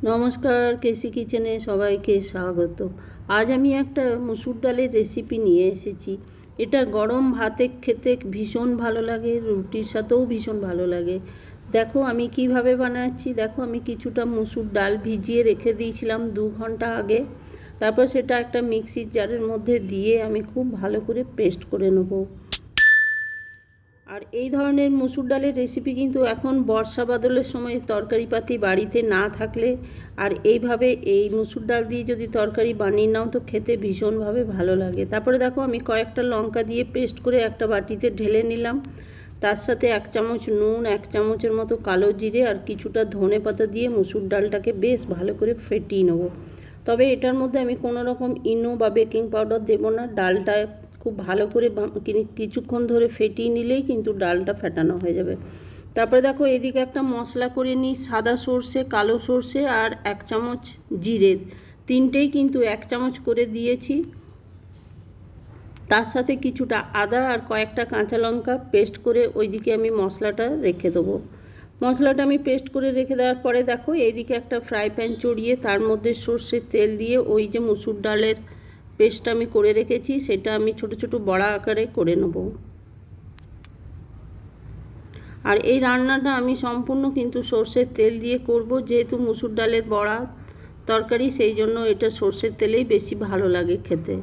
নমস্কার, কেসি কিচেনে সবাইকে স্বাগত। আজ আমি একটা মুসুর ডালের রেসিপি নিয়ে এসেছি। এটা গরম ভাতে খেতে ভীষণ ভালো লাগে, রুটির সাথেও ভীষণ ভালো লাগে। দেখো আমি কিভাবে বানাচ্ছি। দেখো আমি কিছুটা মুসুর ডাল ভিজিয়ে রেখে দিয়েছিলাম 2 ঘন্টা আগে। তারপর সেটা একটা মিক্সির জারের মধ্যে দিয়ে আমি খুব ভালো করে পেস্ট করে নেবো। আর এই ধরনের মুসুর ডালের রেসিপি কিন্তু এখন বর্ষা বাদলের সময় তরকারিপাতি বাড়িতে না থাকলে আর এইভাবে এই মুসুর ডাল দিয়ে যদি তরকারি বানিয়ে নাও তো খেতে ভীষণভাবে ভালো লাগে। তারপরে দেখো আমি কয়েকটা লঙ্কা দিয়ে পেস্ট করে একটা বাটিতে ঢেলে নিলাম। তার সাথে 1 চামচ নুন, 1 চামচের মতো কালো জিরে আর কিছুটা ধনে পাতা দিয়ে মুসুর ডালটাকে বেশ ভালো করে ফেটিয়ে নেবো। তবে এটার মধ্যে আমি কোনো রকম ইনো বা বেকিং পাউডার দেবো না। ডালটা খুব ভালো করে কিছুক্ষণ ধরে ফেটিয়ে নিলেই কিন্তু ডালটা ফেটানো হয়ে যাবে। তারপরে দেখো এদিকে একটা মশলা করে নিই। সাদা সর্ষে, কালো সর্ষে আর 1 চামচ জিরে, তিনটেই কিন্তু 1 চামচ করে দিয়েছি। তার সাথে কিছুটা আদা আর কয়েকটা কাঁচা লঙ্কা পেস্ট করে ওইদিকে আমি মশলাটা রেখে দেবো। মশলাটা আমি পেস্ট করে রেখে দেওয়ার পরে দেখো এইদিকে একটা ফ্রাই প্যান চড়িয়ে তার মধ্যে সর্ষের তেল দিয়ে ওই যে মুসুর ডালের পেস্টটা আমি করে রেখেছি সেটা আমি ছোট ছোট বড়া আকারে করে নেব। আর এই রান্নাটা আমি সম্পূর্ণ কিন্তু সর্ষের তেল দিয়ে করব, যেহেতু মুসুর ডালের বড়া তরকারি, সেই জন্য এটা সর্ষের তেলেই বেশি ভালো লাগে খেতে।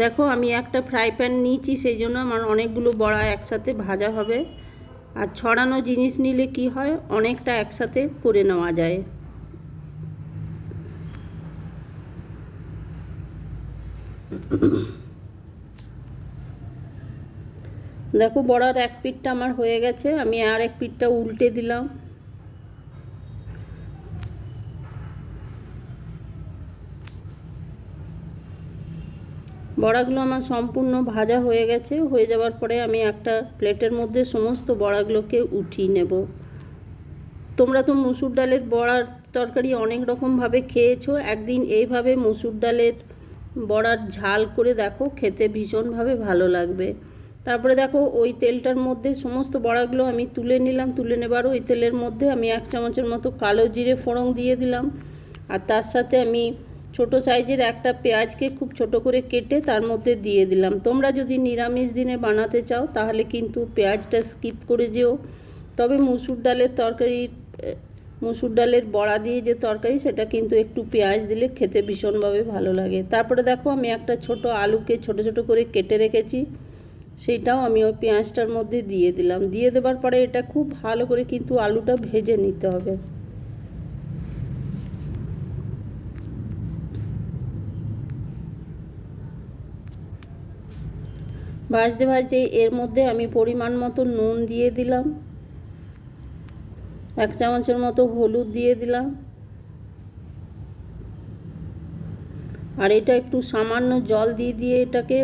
দেখো আমি একটা ফ্রাই প্যান নিয়েছি, সেই জন্য আমার অনেকগুলো বড়া একসাথে ভাজা হবে। আর ছড়ানো জিনিস নিলে কি হয়, অনেকটা একসাথে করে নেওয়া যায়। দেখো বড়ার এক পিঠটা আমার হয়ে গেছে, আমি আর এক পিঠটা উল্টে দিলাম। বড়াগুলো আমার সম্পূর্ণ ভাজা হয়ে গেছে। হয়ে যাওয়ার পরে আমি একটা প্লেটের মধ্যে সমস্ত বড়াগুলোকে উঠিয়ে নেব। তোমরা তো মুসুর ডালের বড়ার তরকারি অনেক রকমভাবে খেয়েছো, একদিন এইভাবে মুসুর ডালের বড়ার ঝাল করে দেখো, খেতে ভীষণভাবে ভালো লাগবে। তারপরে দেখো ওই তেলটার মধ্যে সমস্ত বড়াগুলো আমি তুলে নিলাম। তুলে নেবার ওই তেলের মধ্যে আমি 1 চামচের মতো কালো জিরে ফোড়ন দিয়ে দিলাম। আর তার সাথে আমি ছোট সাইজের একটা পেঁয়াজকে খুব ছোট করে কেটে তার মধ্যে দিয়ে দিলাম। তোমরা যদি নিরামিষ দিনে বানাতে চাও তাহলে কিন্তু পেঁয়াজটা স্কিপ করে যেও। তবে মুসুর ডালের বড়া দিয়ে যে তরকারি, সেটা কিন্তু একটু পেঁয়াজ দিলে খেতে ভীষণভাবে ভালো লাগে। তারপরে দেখো আমি একটা ছোট আলুকে ছোট ছোট করে কেটে রেখেছি, সেটাও আমি ওই পেঁয়াজটার মধ্যে দিয়ে দিলাম। দিয়ে দেওয়ার পরে এটা খুব ভালো করে কিন্তু আলুটা ভেজে নিতে হবে। ভাজতে ভাজতে এর মধ্যে আমি পরিমাণ মতো নুন দিয়ে দিলাম, 1 চামচের মতো হলুদ দিয়ে দিলাম। আর এটা একটু সামান্য জল দিয়ে দিয়ে এটাকে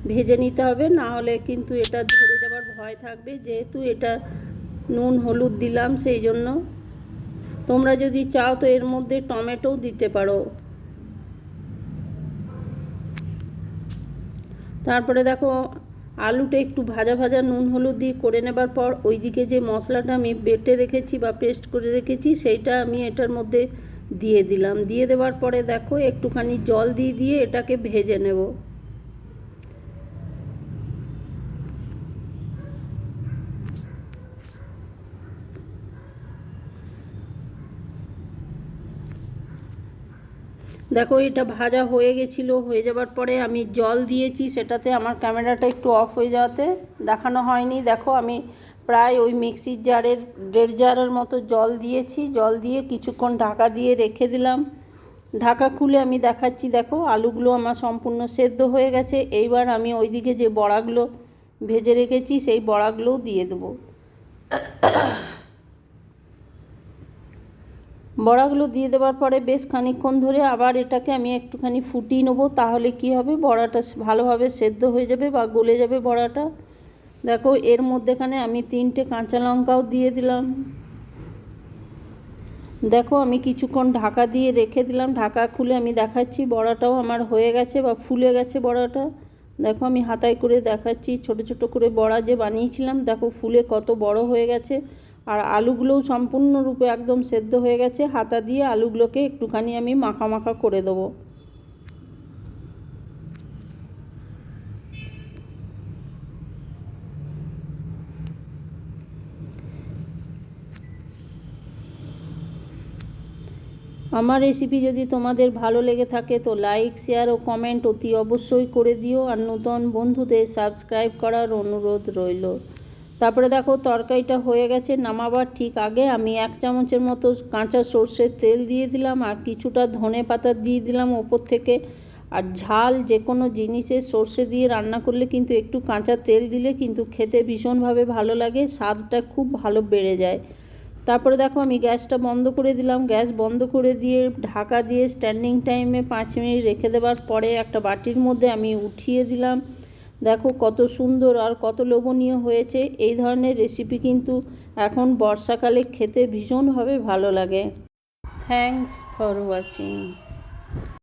ভেজে নিতে হবে, না হলে কিন্তু এটা ধরে যাবার ভয় থাকবে, যেহেতু এটা নুন হলুদ দিলাম সেই জন্য। তোমরা যদি চাও তো এর মধ্যে টমেটোও দিতে পারো। তারপরে দেখো আলুটা একটু ভাজা ভাজা নুন হলুদ দিয়ে করে নেবার পর ওইদিকে যে মশলাটা আমি বেটে রেখেছি বা পেস্ট করে রেখেছি সেইটা আমি এটার মধ্যে দিয়ে দিলাম। দিয়ে দেওয়ার পরে দেখো একটুখানি জল দিয়ে দিয়ে এটাকে ভেজে নেব। দেখো এটা ভাজা হয়ে গেছিলো। হয়ে যাবার পরে আমি জল দিয়েছি, সেটাতে আমার ক্যামেরাটা একটু অফ হয়ে যাওয়াতে দেখানো হয়নি। দেখো আমি প্রায় ওই মিক্সির জারের 1.5 জারের মতো জল দিয়েছি। জল দিয়ে কিছুক্ষণ ঢাকা দিয়ে রেখে দিলাম। ঢাকা খুলে আমি দেখাচ্ছি, দেখো আলুগুলো আমার সম্পূর্ণ সেদ্ধ হয়ে গেছে। এইবার আমি ওইদিকে যে বড়াগুলো ভেজে রেখেছি সেই বড়াগুলোও দিয়ে দেবো। বড়াগুলো দিয়ে দেওয়ার পরে বেশ খানিকক্ষণ ধরে আবার এটাকে আমি একটুখানি ফুটিয়ে নেবো। তাহলে কি হবে, বড়াটা ভালোভাবে সেদ্ধ হয়ে যাবে বা গলে যাবে বড়াটা। দেখো এর মধ্যেখানে আমি 3টে কাঁচা লঙ্কাও দিয়ে দিলাম। দেখো আমি কিছুক্ষণ ঢাকা দিয়ে রেখে দিলাম। ঢাকা খুলে আমি দেখাচ্ছি বড়াটাও আমার হয়ে গেছে বা ফুলে গেছে বড়াটা। দেখো আমি হাতায় করে দেখাচ্ছি, ছোট ছোট করে বড়া যে বানিয়েছিলাম দেখো ফুলে কত বড় হয়ে গেছে। আর আলুগুলোও সম্পূর্ণরূপে একদম সেদ্ধ হয়ে গেছে। হাতা দিয়ে আলুগুলোকে একটুখানি আমি মাখা মাখা করে দেবো। আমার রেসিপি যদি তোমাদের ভালো লেগে থাকে তো লাইক, শেয়ার ও কমেন্ট অতি অবশ্যই করে দিও, আর নতুন বন্ধুদের সাবস্ক্রাইব করার অনুরোধ রইল। তারপরে দেখো তরকারিটা হয়ে গেছে। নামাবার ঠিক আগে আমি 1 চামচের মতো কাঁচা সর্ষের তেল দিয়ে দিলাম, আর কিছুটা ধনে পাতা দিয়ে দিলাম ওপর থেকে। আর ঝাল যে কোনো জিনিসে সর্ষে দিয়ে রান্না করলে কিন্তু একটু কাঁচা তেল দিলে কিন্তু খেতে ভীষণভাবে ভালো লাগে, স্বাদটা খুব ভালো বেড়ে যায়। তারপরে দেখো আমি গ্যাসটা বন্ধ করে দিলাম। গ্যাস বন্ধ করে দিয়ে ঢাকা দিয়ে স্ট্যান্ডিং টাইমে 5 মিনিট রেখে দেওয়ার পরে একটা বাটির মধ্যে আমি উঠিয়ে দিলাম। দেখো কত সুন্দর আর কত লোভনীয় হয়েছে। এই ধরনের রেসিপি কিন্তু এখন বর্ষাকালে খেতে ভীষণভাবে ভালো লাগে। Thanks for watching.